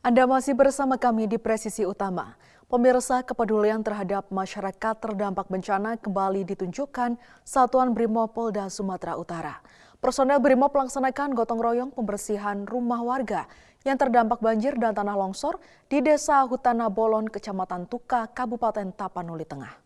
Anda masih bersama kami di Presisi Utama. Pemirsa, kepedulian terhadap masyarakat terdampak bencana kembali ditunjukkan Satuan Brimob Polda Sumatera Utara. Personel Brimob melaksanakan gotong royong pembersihan rumah warga yang terdampak banjir dan tanah longsor di Desa Hutana Bolon, Kecamatan Tuka, Kabupaten Tapanuli Tengah.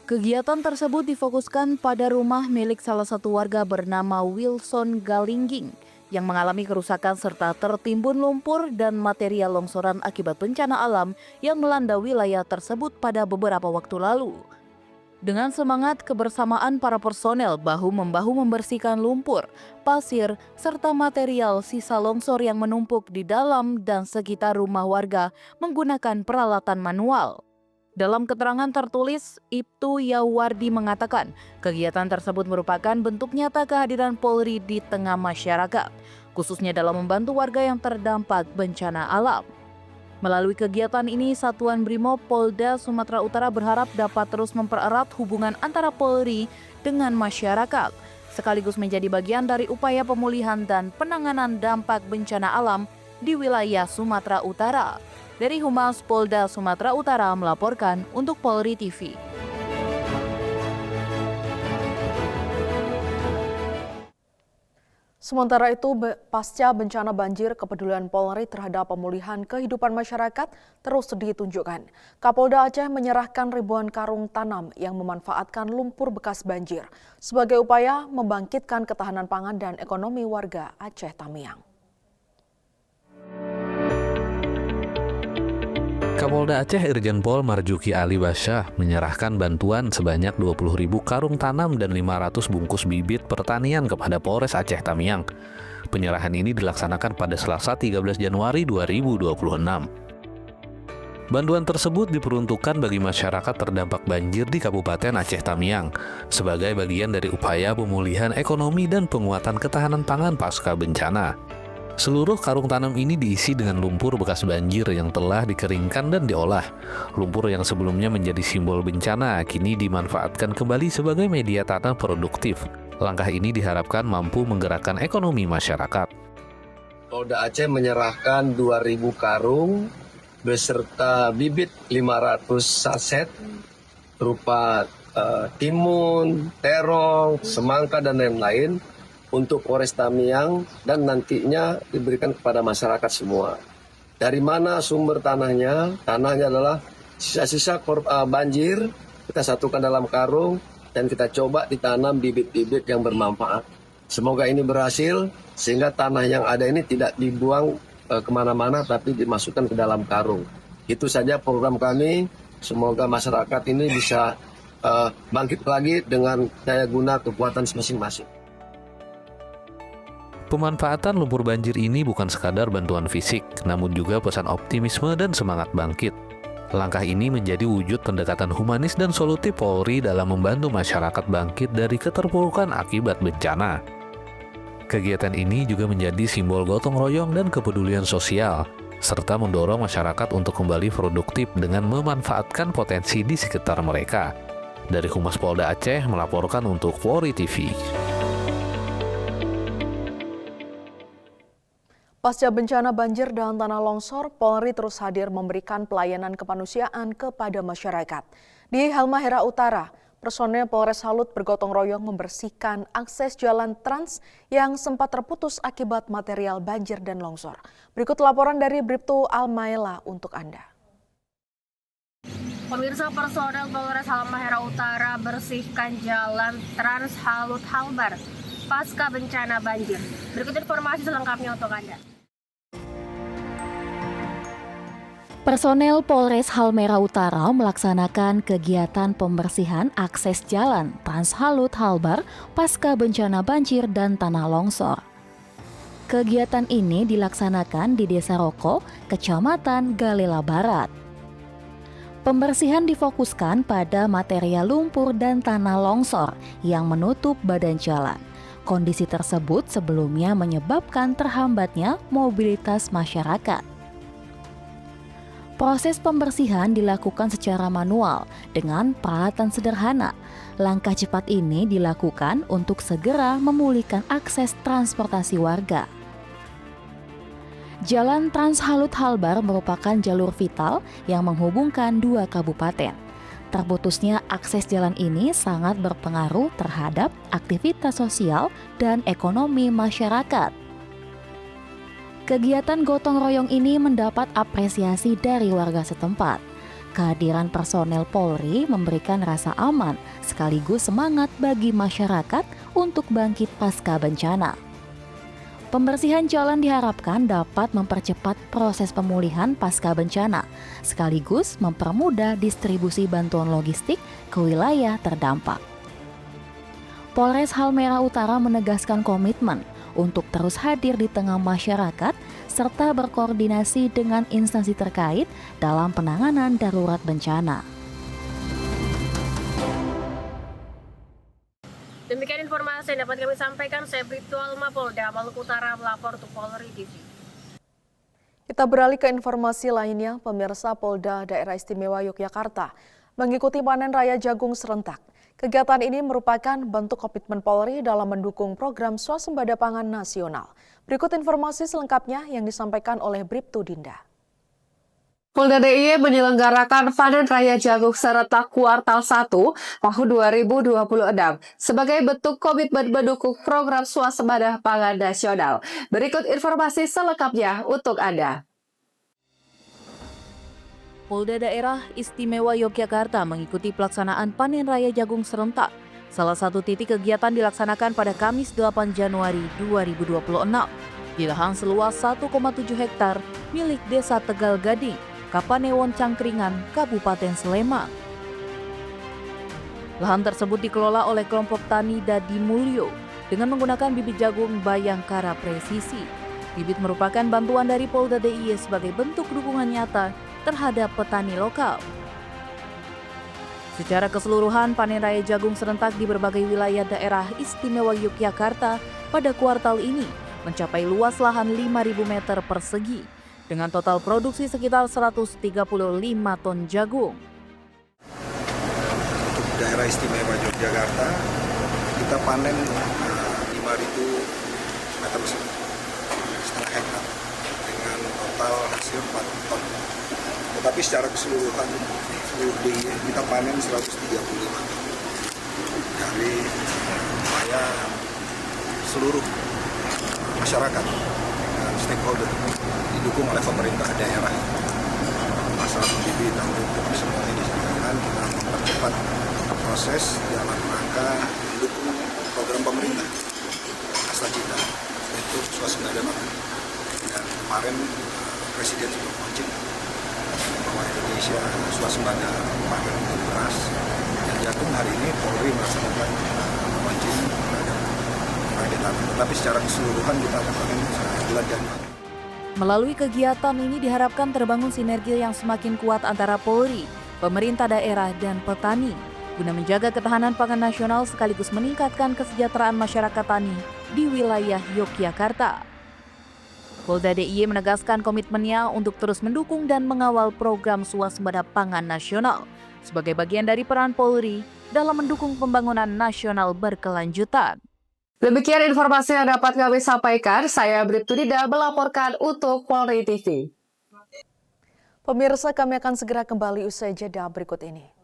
Kegiatan tersebut difokuskan pada rumah milik salah satu warga bernama Wilson Galingging yang mengalami kerusakan serta tertimbun lumpur dan material longsoran akibat bencana alam yang melanda wilayah tersebut pada beberapa waktu lalu. Dengan semangat kebersamaan para personel bahu-membahu membersihkan lumpur, pasir, serta material sisa longsor yang menumpuk di dalam dan sekitar rumah warga menggunakan peralatan manual. Dalam keterangan tertulis, Ibtu Yawardi mengatakan kegiatan tersebut merupakan bentuk nyata kehadiran Polri di tengah masyarakat, khususnya dalam membantu warga yang terdampak bencana alam. Melalui kegiatan ini, Satuan Brimob Polda Sumatera Utara berharap dapat terus mempererat hubungan antara Polri dengan masyarakat, sekaligus menjadi bagian dari upaya pemulihan dan penanganan dampak bencana alam di wilayah Sumatera Utara. Dari Humas Polda Sumatera Utara melaporkan untuk Polri TV. Sementara itu, pasca bencana banjir, kepedulian Polri terhadap pemulihan kehidupan masyarakat terus ditunjukkan. Kapolda Aceh menyerahkan ribuan karung tanam yang memanfaatkan lumpur bekas banjir sebagai upaya membangkitkan ketahanan pangan dan ekonomi warga Aceh Tamiang. Kapolda Aceh Irjen Pol Marjuki Ali Basyah menyerahkan bantuan sebanyak 20.000 karung tanam dan 500 bungkus bibit pertanian kepada Polres Aceh Tamiang. Penyerahan ini dilaksanakan pada Selasa 13 Januari 2026. Bantuan tersebut diperuntukkan bagi masyarakat terdampak banjir di Kabupaten Aceh Tamiang sebagai bagian dari upaya pemulihan ekonomi dan penguatan ketahanan pangan pasca bencana. Seluruh karung tanam ini diisi dengan lumpur bekas banjir yang telah dikeringkan dan diolah. Lumpur yang sebelumnya menjadi simbol bencana kini dimanfaatkan kembali sebagai media tanam produktif. Langkah ini diharapkan mampu menggerakkan ekonomi masyarakat. Polda Aceh menyerahkan 2.000 karung beserta bibit 500 saset berupa timun, terong, semangka, dan lain-lain untuk Polres Tamiang dan nantinya diberikan kepada masyarakat semua. Dari mana sumber tanahnya? Tanahnya adalah sisa-sisa banjir, kita satukan dalam karung dan kita coba ditanam bibit-bibit yang bermanfaat. Semoga ini berhasil sehingga tanah yang ada ini tidak dibuang kemana-mana tapi dimasukkan ke dalam karung. Itu saja program kami, semoga masyarakat ini bisa bangkit lagi dengan daya guna kekuatan masing-masing. Pemanfaatan lumpur banjir ini bukan sekadar bantuan fisik, namun juga pesan optimisme dan semangat bangkit. Langkah ini menjadi wujud pendekatan humanis dan solutif Polri dalam membantu masyarakat bangkit dari keterpurukan akibat bencana. Kegiatan ini juga menjadi simbol gotong royong dan kepedulian sosial, serta mendorong masyarakat untuk kembali produktif dengan memanfaatkan potensi di sekitar mereka. Dari Humas Polda Aceh melaporkan untuk Polri TV. Pasca bencana banjir dan tanah longsor, Polri terus hadir memberikan pelayanan kemanusiaan kepada masyarakat. Di Halmahera Utara, personel Polres Halut bergotong royong membersihkan akses jalan trans yang sempat terputus akibat material banjir dan longsor. Berikut laporan dari Bribtu Almaela untuk Anda. Pemirsa, personel Polres Halmahera Utara bersihkan jalan Trans Halut Halbar pasca bencana banjir. Berikut informasi selengkapnya untuk Anda. Personel Polres Halmahera Utara melaksanakan kegiatan pembersihan akses jalan Trans Halut Halbar pasca bencana banjir dan tanah longsor. Kegiatan ini dilaksanakan di Desa Roko, Kecamatan Galela Barat. Pembersihan difokuskan pada material lumpur dan tanah longsor yang menutup badan jalan. Kondisi tersebut sebelumnya menyebabkan terhambatnya mobilitas masyarakat. Proses pembersihan dilakukan secara manual dengan peralatan sederhana. Langkah cepat ini dilakukan untuk segera memulihkan akses transportasi warga. Jalan Trans Halut Halbar merupakan jalur vital yang menghubungkan dua kabupaten. Terputusnya akses jalan ini sangat berpengaruh terhadap aktivitas sosial dan ekonomi masyarakat. Kegiatan gotong royong ini mendapat apresiasi dari warga setempat. Kehadiran personel Polri memberikan rasa aman sekaligus semangat bagi masyarakat untuk bangkit pasca bencana. Pembersihan jalan diharapkan dapat mempercepat proses pemulihan pasca bencana, sekaligus mempermudah distribusi bantuan logistik ke wilayah terdampak. Polres Halmera Utara menegaskan komitmen untuk terus hadir di tengah masyarakat serta berkoordinasi dengan instansi terkait dalam penanganan darurat bencana. Demikian informasi yang dapat kami sampaikan. Saya Bribtu Alma, Polda Maluku Utara, melapor untuk Polri TV. Kita beralih ke informasi lainnya. Pemirsa, Polda Daerah Istimewa Yogyakarta mengikuti panen raya jagung serentak. Kegiatan ini merupakan bentuk komitmen Polri dalam mendukung program swasembada pangan nasional. Berikut informasi selengkapnya yang disampaikan oleh Bribtu Dinda. Polda DIY menyelenggarakan panen raya jagung serentak kuartal 1 tahun 2026 sebagai bentuk komitmen mendukung program swasembada pangan nasional. Berikut informasi selengkapnya untuk Anda. Polda Daerah Istimewa Yogyakarta mengikuti pelaksanaan panen raya jagung serentak. Salah satu titik kegiatan dilaksanakan pada Kamis 8 Januari 2026 di lahan seluas 1,7 hektar milik Desa Tegal Gading, Kapanewon Cangkringan, Kabupaten Sleman. Lahan tersebut dikelola oleh kelompok tani Dadi Mulyo dengan menggunakan bibit jagung Bayangkara Presisi. Bibit merupakan bantuan dari Polda DIY sebagai bentuk dukungan nyata terhadap petani lokal. Secara keseluruhan, panen raya jagung serentak di berbagai wilayah daerah istimewa Yogyakarta pada kuartal ini mencapai luas lahan 5.000 meter persegi dengan total produksi sekitar 135 ton jagung. Untuk daerah istimewa Yogyakarta, kita panen 5.000 meter setengah hektar dengan total hasil 4 ton. Tetapi secara keseluruhan seluruh DIY kita panen 135 dari upaya seluruh masyarakat dan stakeholder didukung oleh pemerintah daerah. Masalah bibit dan pupuk semua ini disediakan, kita mempercepat proses dalam rangka mendukung program pemerintah Asta Cita untuk swasembada pangan. Dan kemarin Presiden sudah launching bahwa Indonesia swasembada pangan untuk beras dan jagung. Hari ini Polri melaksanakan launching terhadap perakitan. Tetapi secara keseluruhan kita akan panen bulan Januari. Melalui kegiatan ini diharapkan terbangun sinergi yang semakin kuat antara Polri, pemerintah daerah, dan petani guna menjaga ketahanan pangan nasional sekaligus meningkatkan kesejahteraan masyarakat tani di wilayah Yogyakarta. Polda DIY menegaskan komitmennya untuk terus mendukung dan mengawal program swasembada pangan nasional sebagai bagian dari peran Polri dalam mendukung pembangunan nasional berkelanjutan. Demikian informasi yang dapat kami sampaikan. Saya Bribtu Dinda melaporkan untuk Polri TV. Pemirsa, kami akan segera kembali usai jeda berikut ini.